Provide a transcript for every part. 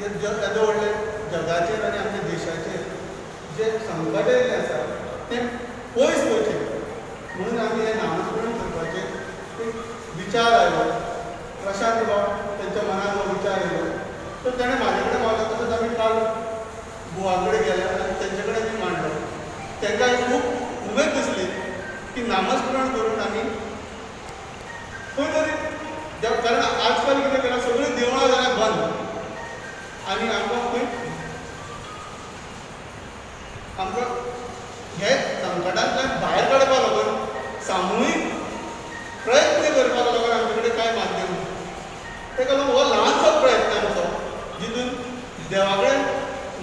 येदो व्हडले जगाचेर आनी आमच्या देशाचेर जे संकट येयल्लें आसा तें पयस वयचें म्हणून आमी हें नामस्मरण करपाचें एक विचार आयलो. प्रशांत बाब तेंच्या मनान हो विचार येयलो तर ताणें म्हाजे कडेन मागलो. तसोच आमी काल बुवा कडेन गेले आनी तेंचे कडेन बी मांडलो. तांकां खूब उमेद दिसली की नामस्मरण करून आमी खंय तरी कारण आजकाल कितें केलां सगळीं देवळां जाल्यार बंद आनी आमकां हे संकटांतल्यान भायर काडपा लागून सामुहीक प्रयत्न करपाक लागून आमचे कडेन कांय माध्यम ना. ताका लागून हो ल्हानसो प्रयत्न आमचो जितून देवा कडेन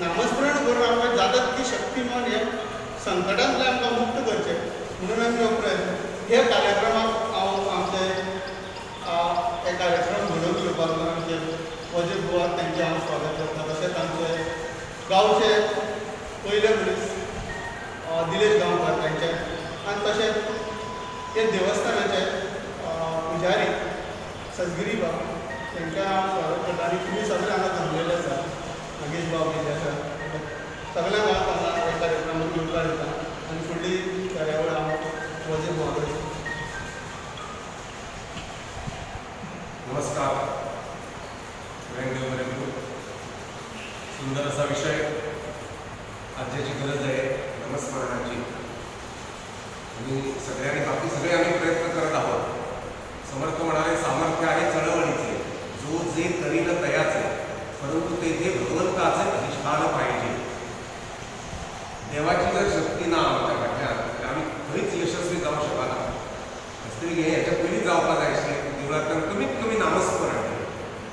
नामस्मरण करून आमकां जाता तितली शक्ती मेळोन हे संकटांतल्यान आमकां मुक्त करचें म्हणून आमी हो प्रयत्न. हे कार्यक्रमाक हांव आमचे हे कार्यक्रम घडोवन घेवपाक लागून आमचे वजीर बुवा तेंचें हांव स्वागत करता. तशेंच आमचे गांवचे पयले मनीस दिलेश गांवकार तेंचे आनी तशेंच हे देवस्थानाचे पुजारी सजगिरी बाब तेंकां हांव स्वागत करता. आनी तुमी सगळे हांगा जमलेले आसा. नागेश बाब गेले आसा. सगळ्यांक हांव हांगा हे कार्यक्रमाक येवकार दिता आनी फुडली कार्यावळ हांव वजीर बुवा कडेन. नमस्कार. सुंदर असा विषय आजची गरज आहे नामस्मरणाची. आणि सगळ्यांनी बाकी सगळे आम्ही प्रयत्न करत आहोत. समर्थ म्हणाले सामर्थ्य आहे चळवळीचे जो जे करील तयाचे परंतु तेथे भगवंताचे अधिष्ठान पाहिजे. देवाची जर शक्ती ना आमच्या वाट्यात तर आम्ही खरीच यशस्वी जाऊ शकला. तरी हे याच्या पयलीं जावपाक जाय आशिल्लें देवळांतल्यान कमीत कमी नामस्मरण.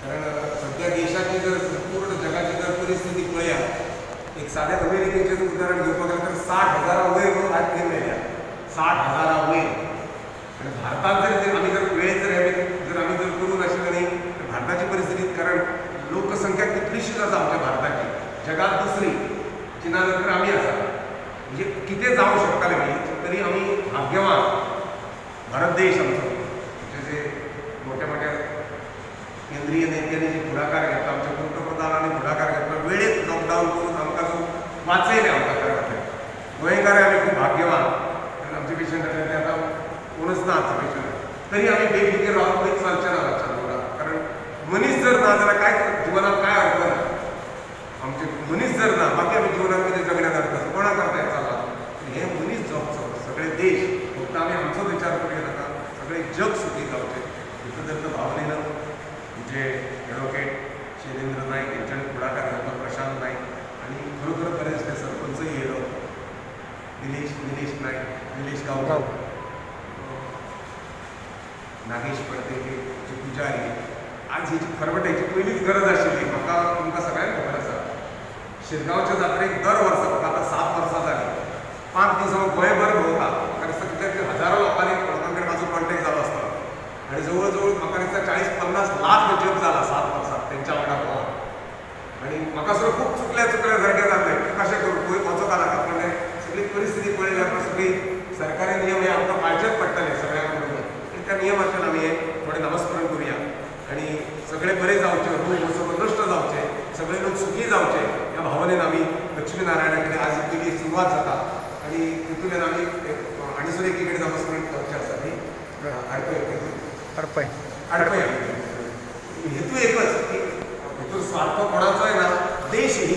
कारण सध्या देशाची जर संपूर्ण जगाची जर परिस्थिती पळयात एक साध्या अमेरिकेचें उदाहरण घेवपाक गेल्यार तर 60,000 वयर म्हणून आज गेम मेळ्ळ्या. 60,000 वयर. आणि भारतात जर आमी जर वेळ जर आमी जर करूंक नाशिल्ले न्ही तर भारताची परिस्थिती कारण लोकसंख्या कितलीशीच आसा आमच्या भारताची. जगात दुसरी चीना नंतर आमी आसा. म्हणजे कितें जावं शकतालें न्ही तरी आमी भाग्यवान. भारत देश आमचो म्हणजे जे मोठ्या मोठ्या केंद्रीय नेत्यांनी जे पुढाकार घेतला आमच्या पंतप्रधानांनी पुढाकार घेतला वेळेत लॉकडाऊन करून आमकां जो वाचयलें आमकां खरें खातीर गोंयकार आमी खूब भाग्यवान. कारण आमचे पेशंट आसले ते आतां कोणूच ना आमचे पेशंट. तरी आमी बेफिकीर रावन खंयच चलचे ना रातच्या कारण मनीस जर ना जाल्यार कांय जिवनात कांय अर्थ ना. आमचे मनीस जर ना बाकी आमी जिवनात कितें जगण्यात अर्थ आसा कोणा करता हें चल्लां. हे मनीस जगचो सगळे देश फक्त आमी आमचोच विचार करूं नाका सगळे जग सुखी जावचें हितून भावनेन म्हणजे एडवोकेट शैलेंद्र नायक यांच्यानी पुढाकार घेतला. प्रशांत नायक आणि खरोखर बरेचसे सरपंचही येयलो. निलेश नायक निलेश गांवकार नागेश पडते जे पुजारी आज हेची खरवट्याची पयलीच गरज आशिल्ली. म्हाका तुमकां सगळ्यांक खबर आसा शिरगांवच्या जात्रेक दर वर्सा म्हाका आतां 7 वर्सां जालीं 5 दीस हांव गोंयभर भोंवता. कारण कित्याक हजारो लोकांनी कडेन म्हाजो कॉन्टेक्ट जालो आसता आनी जवळ जवळ म्हाका दिसता 40-50 लाख जप जाला 7 वर्सांत तेंच्या वांगडा भोंवन. आनी म्हाका सुद्दां खूब चुकल्या सारकें जाल्लें कशें करूं खंय वचोंक नाका. पण सगळी परिस्थिती पळयल्यार सगळी सरकारी नियम हे आमकां पाळचेच पडटले सगळ्यांक बरोबर. त्या नियमांतल्यान आमी हे थोडें नामस्मरण करुया आनी सगळे बरे जावचे रोग सगळो नश्ट जावचे सगळे लोक सुखी जावचे ह्या भावनेन आमी लक्ष्मी नारायणा कडेन आज पयली सुरवात जाता. आनी तितूंतल्यान आमी आनी सुद्दां एकी कडेन नामस्मरण करचें आसा न्ही. आडपय हेतू एकच की हेतून स्वार्थ कोणाचोय ना. देश हे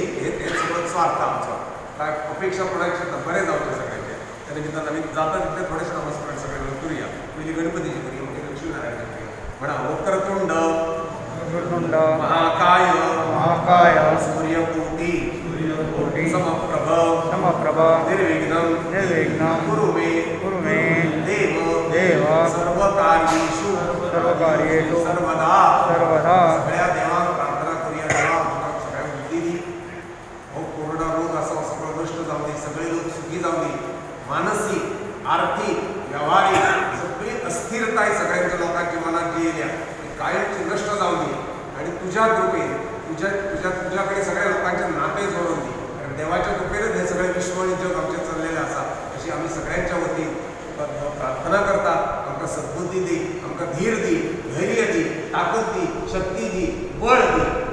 सगळो स्वार्थ आमचो काय अपेक्षा कोणाची बरें जावचें सगळ्यांचे. त्या निमित्तान आमी जाता तितलें थोडेंशें नामस्मरण सगळे लोक करुया. पयलीं गणपतीची करुया मागीर लक्ष्मी नारायणाची करुया. म्हणा वक्रतुंड महाकाय सूर्यकोटि समप्रभ निर्विघ्नं कुरु मे देव सर्वकार्येषु सर्वदा. सगळ्या देवाक प्रार्थना करुया. देवा म्हाका सगळ्यांक बुद्धी दी. हो कोरोना रोग आसा सगळो नश्ट जावं दी. सगळे लोक सुखी जावं दी. मानसीक आर्थीक व्यावहारीक सगळी अस्थिरताय सगळ्यांच्या लोकांच्या मनात जी येयल्या ती कायमची नश्ट जावं दी. आणि तुझ्या कृपेन तुझ्याकडे सगळ्या लोकांचे नाते जोडून दी. कारण देवाच्या कृपेनच हे सगळे विश्व आणि जग आमचे चाललेले आसा अशी आम्ही सगळ्यांच्या वतीन प्रार्थना करता. आमकां सद्बुद्धी दी, आमकां धीर दी, धैर्य दी, ताकद दी, शक्ती दी, बळ दी.